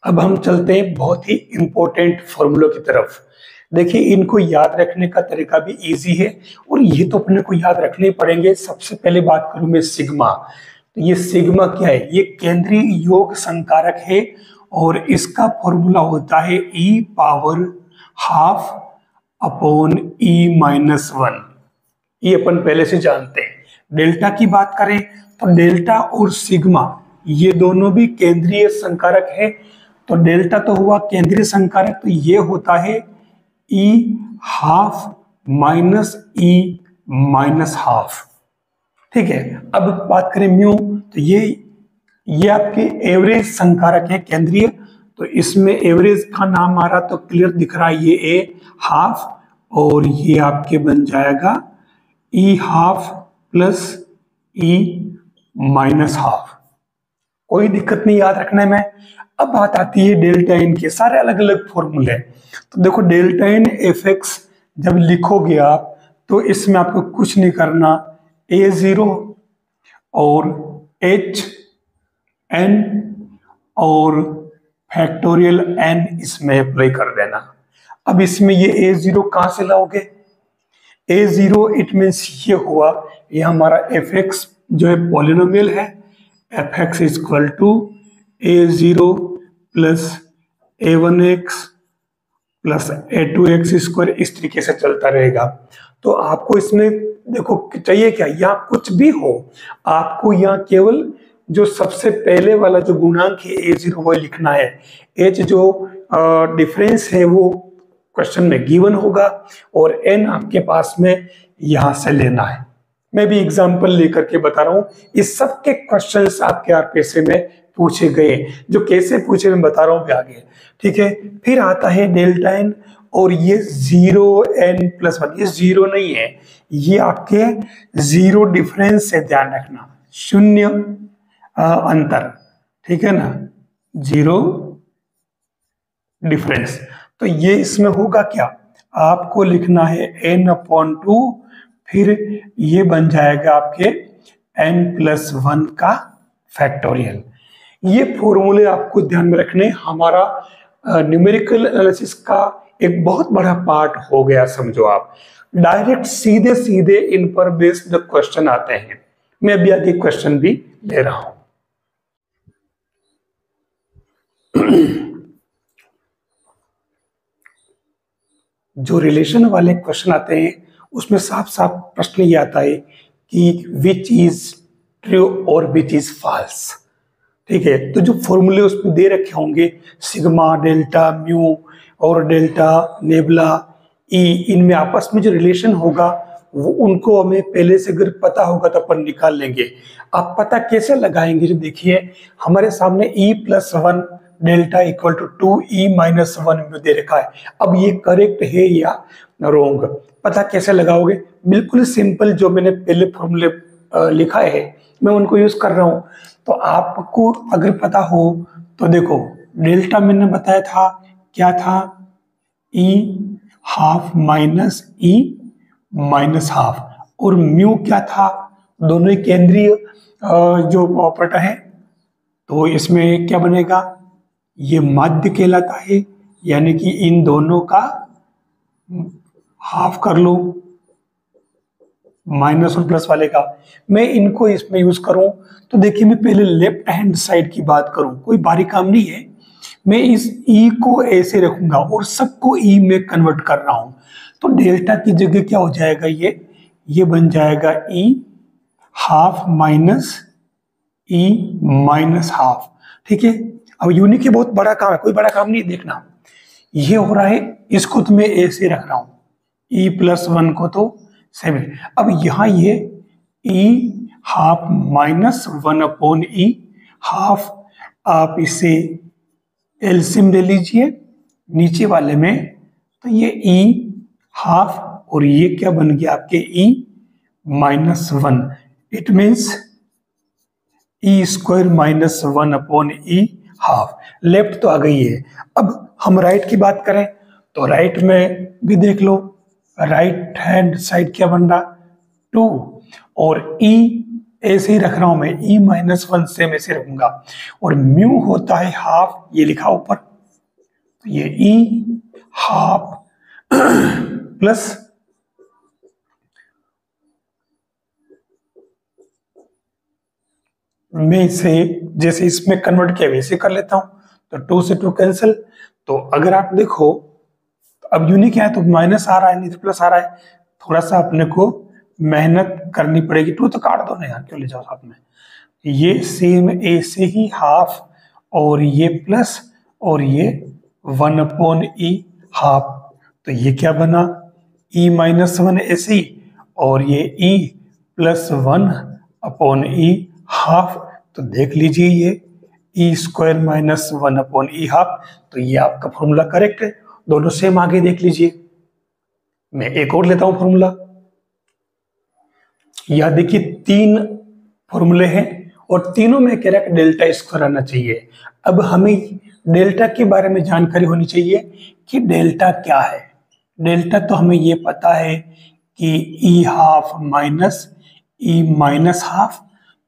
अब हम चलते हैं बहुत ही इंपॉर्टेंट फॉर्मूलों की तरफ। देखिए, इनको याद रखने का तरीका भी इजी है और ये तो अपने को याद रखने ही पड़ेंगे। सबसे पहले बात करूं मैं सिग्मा। तो ये सिग्मा क्या है? ये केंद्रीय योग संकारक है और इसका फॉर्मूला होता है ई पावर हाफ अपॉन ई माइनस वन। ये अपन पहले से जानते हैं। डेल्टा की बात करें तो डेल्टा और सिग्मा ये दोनों भी केंद्रीय संकारक है। तो डेल्टा तो हुआ केंद्रीय संकारक, तो ये होता है ई half minus E minus half. ठीक है। अब बात करें म्यू, तो ये आपके एवरेज संकारक है केंद्रीय। तो इसमें एवरेज का नाम आ रहा तो क्लियर दिख रहा है, ये ए हाफ और ये आपके बन जाएगा ई half plus E minus half. कोई दिक्कत नहीं याद रखने में। अब बात आती है डेल्टा एन के, सारे अलग अलग फॉर्मूले। तो देखो, डेल्टा एन एफ एक्स जब लिखोगे आप तो इसमें आपको कुछ नहीं करना, ए जीरो और एच एन और फैक्टोरियल एन इसमें अप्लाई कर देना। अब इसमें ये ए जीरो कहां से लाओगे? ए जीरो इट मीन्स ये हुआ, ये हमारा एफ एक्स जो है पॉलिनोमियल है। F x is equal to a zero plus a one x plus a two x square, इस तरीके से चलता रहेगा। तो आपको इसमें देखो चाहिए क्या, यहाँ कुछ भी हो, आपको यहाँ केवल जो सबसे पहले वाला जो गुणांक है ए जीरो वो लिखना है। एच जो डिफरेंस है वो क्वेश्चन में गिवन होगा और एन आपके पास में यहां से लेना है। मैं भी एग्जांपल लेकर के बता रहा हूं। इस सब के क्वेश्चंस आपके आरपीएससी में पूछे गए, जो कैसे पूछे मैं बता रहा हूं आगे। ठीक है। फिर आता है डेल्टा एन और ये जीरो एन प्लस वन। ये जीरो नहीं है, ये आपके जीरो डिफरेंस से ध्यान रखना, शून्य अंतर। ठीक है ना, जीरो डिफरेंस। तो ये इसमें होगा क्या, आपको लिखना है एन अपॉन टू, फिर ये बन जाएगा आपके एन प्लस वन का फैक्टोरियल। ये फॉर्मूले आपको ध्यान में रखने। हमारा न्यूमेरिकल एनालिसिस का एक बहुत बड़ा पार्ट हो गया समझो आप। डायरेक्ट सीधे सीधे इन पर बेस्ड क्वेश्चन आते हैं। मैं अभी आगे क्वेश्चन भी ले रहा हूं। जो रिलेशन वाले क्वेश्चन आते हैं उसमें साफ साफ प्रश्न ये आता है कि विच इज ट्रू और विच इज फॉल्स। ठीक है। तो जो फॉर्मूले उसमें दे रखे होंगे, सिग्मा, डेल्टा, म्यू और डेल्टा, नेबुला, ई, इनमें आपस में जो रिलेशन होगा वो उनको हमें पहले से अगर पता होगा तो अपन निकाल लेंगे। आप पता कैसे लगाएंगे? जो देखिए, हमारे सामने e plus one delta equal to two e minus one दे रखा है। अब ये करेक्ट है या रॉन्ग, पता कैसे लगाओगे? बिल्कुल सिंपल, जो मैंने पहले फॉर्मूले लिखा है मैं उनको यूज कर रहा हूं। तो आपको अगर पता हो तो देखो, डेल्टा मैंने बताया था क्या था, ई half minus E minus half, और म्यू क्या था, दोनों केंद्रीय जो ऑपरेटर है। तो इसमें क्या बनेगा, ये माध्य कहलाता है, यानी कि इन दोनों का हाफ कर लो, माइनस और प्लस वाले का। मैं इनको इसमें यूज करूं तो देखिए, मैं पहले लेफ्ट हैंड साइड की बात करूं, कोई भारी काम नहीं है। मैं इस ई को ऐसे रखूंगा और सबको ई में कन्वर्ट कर रहा हूं। तो डेल्टा की जगह क्या हो जाएगा, ये बन जाएगा ई half minus E minus half. ठीक है। अब यूनिट के बहुत बड़ा काम है, कोई बड़ा काम नहीं देखना। ये हो रहा है, इसको तो मैं ऐसे रख रहा हूं, ई प्लस वन को तो सेम है। अब यहां ये ई half minus one upon e half, आप इसे एलसीएम ले लीजिए नीचे वाले में। तो ये ई हाफ और ये क्या बन गया आपके e minus one. It means e square minus one upon e half. Left तो आ गई है। अब हम राइट की बात करें तो राइट में भी देख लो, राइट हैंड साइड क्या बन रहा, टू, और ई ऐसे ही रख रहा हूं मैं, E-1 सेम ऐसे रखूंगा, और म्यू होता है हाफ, ये लिखा ऊपर, तो ये E हाफ प्लस मैं इसे जैसे इसमें कन्वर्ट किया वैसे कर लेता हूं, तो 2 से 2 कैंसिल। तो अगर आप देखो अब यूनिक क्या है, तो माइनस आ रहा है नहीं तो प्लस आ रहा है, थोड़ा सा अपने को मेहनत करनी पड़ेगी। 2 तो काट दो ना यार, क्यों ले जाओ साथ में। ये सेम ऐसे ही हाफ, और ये प्लस, और ये 1/e हाफ, तो ये क्या बना, E-1 ऐसे ही, और ये E+1/e हाफ। तो देख लीजिए ये E² - 1/e हाफ, तो ये आपका फॉर्मूला करेक्ट है। दोनों सेम आगे देख लीजिए। मैं एक और लेता हूं फॉर्मूला। यह देखिए 3 फॉर्मूले हैं, और तीनों में कह रहा है कि डेल्टा स्क्वायर आना चाहिए। अब हमें डेल्टा के बारे में जानकारी होनी चाहिए कि डेल्टा क्या है। डेल्टा तो हमें ये पता है कि E half minus E- half,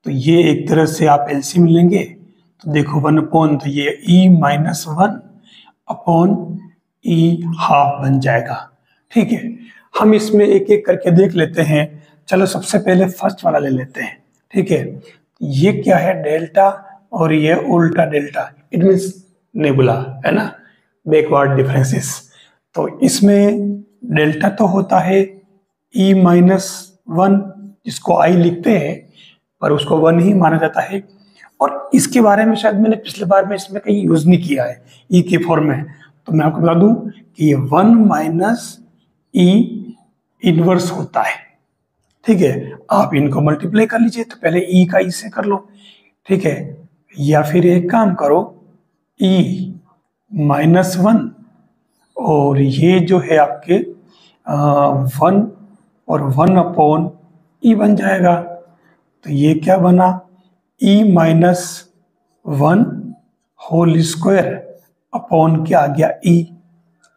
तो ये एक तरह से आप एलसीएम लेंगे तो देखो 1/, तो ये E-1/e हाफ बन जाएगा। ठीक है, हम इसमें एक एक करके देख लेते हैं। चलो सबसे पहले फर्स्ट वाला ले लेते हैं। ठीक है, ये क्या है, डेल्टा, और ये उल्टा डेल्टा, इट मीन्स नेबुला, है ना, बैकवर्ड डिफरेंसेस। तो इसमें डेल्टा तो होता है E-1, जिसको आई लिखते हैं पर उसको 1 ही माना जाता है। और इसके बारे में शायद मैंने पिछले बार में इसमें कहीं यूज नहीं किया है ई के फॉर्म में, तो मैं आपको बता दूं कि ये 1 - E इनवर्स होता है। ठीक है, आप इनको मल्टीप्लाई कर लीजिए, तो पहले ई का ई से कर लो। ठीक है, या फिर एक काम करो, E-1, और ये जो है आपके 1 और 1/e बन जाएगा। तो ये क्या बना, E-1 होल स्क्वायर अपॉन क्या आ गया E।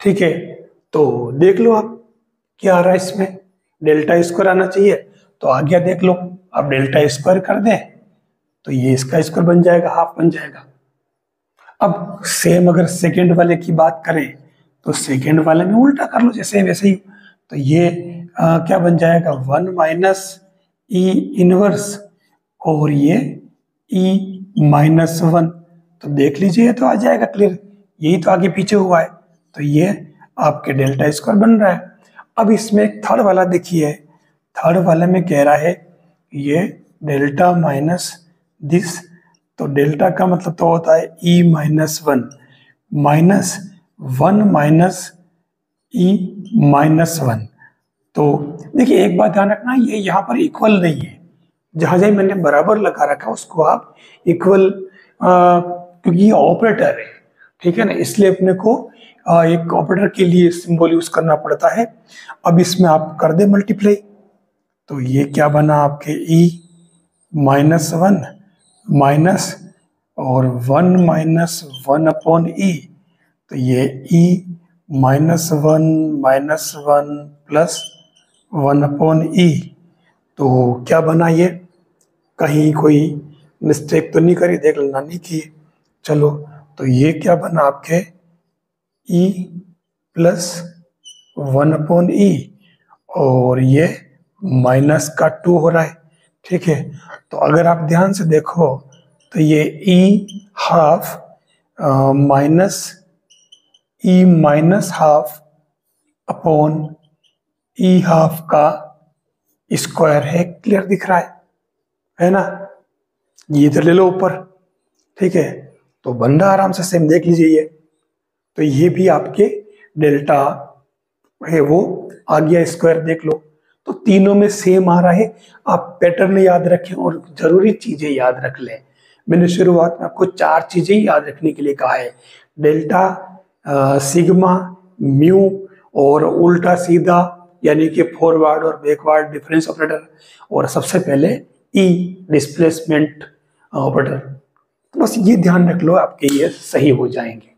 ठीक है, तो देख लो आप क्या आ रहा है इसमें, डेल्टा स्क्वायर आना चाहिए, तो आ गया, देख लो। अब डेल्टा स्क्वायर कर दें तो ये इसका स्क्वायर बन जाएगा, हाफ बन जाएगा। अब सेम अगर सेकेंड वाले की बात करें तो सेकेंड वाले में उल्टा कर लो जैसे वैसे ही, तो ये क्या बन जाएगा, 1 - E इनवर्स, और ये E-1, तो देख लीजिए तो आ जाएगा क्लियर, यही तो आगे पीछे हुआ है, तो ये आपके डेल्टा स्क्वायर बन रहा है। अब इसमें थर्ड वाला देखिए, थर्ड वाले में कह रहा है ये डेल्टा माइनस दिस, तो डेल्टा का मतलब तो होता है E-1 -1 -E-1। तो देखिए एक बात ध्यान रखना, ये यहाँ पर इक्वल नहीं है, जहां जहां मैंने बराबर लगा रखा उसको आप इक्वल, क्योंकि ये ऑपरेटर है। ठीक है ना, इसलिए अपने को एक ऑपरेटर के लिए सिंबल यूज करना पड़ता है। अब इसमें आप कर दे मल्टीप्लाई, तो ये क्या बना आपके E-1 माइनस और 1 - 1/e, तो ये E-1 -1 प्लस 1/e, तो क्या बना ये, कहीं कोई मिस्टेक तो नहीं करी, देख लेना नहीं की। चलो, तो ये क्या बना आपके E+1/e, और ये -2 हो रहा है। ठीक है, तो अगर आप ध्यान से देखो तो ये E-1/2 minus E-1/2 upon E-1/2 का स्क्वायर है, क्लियर दिख रहा है ना, ये इधर ले लो ऊपर। ठीक है, तो बन रहा आराम से, सेम देख लीजिए ये, तो ये भी आपके डेल्टा है वो आ गया स्क्वायर, देख लो। तो तीनों में सेम आ रहा है। आप पैटर्न याद रखें और जरूरी चीजें याद रख लें। मैंने शुरुआत में आपको 4 चीजें याद रखने के लिए कहा है, डेल्टा, सिग्मा, म्यू, और उल्टा सीधा यानी कि फॉरवर्ड और बैकवर्ड डिफरेंस ऑपरेटर, और सबसे पहले ई डिस्प्लेसमेंट ऑपरेटर। तो बस ये ध्यान रख लो, आपके ये सही हो जाएंगे।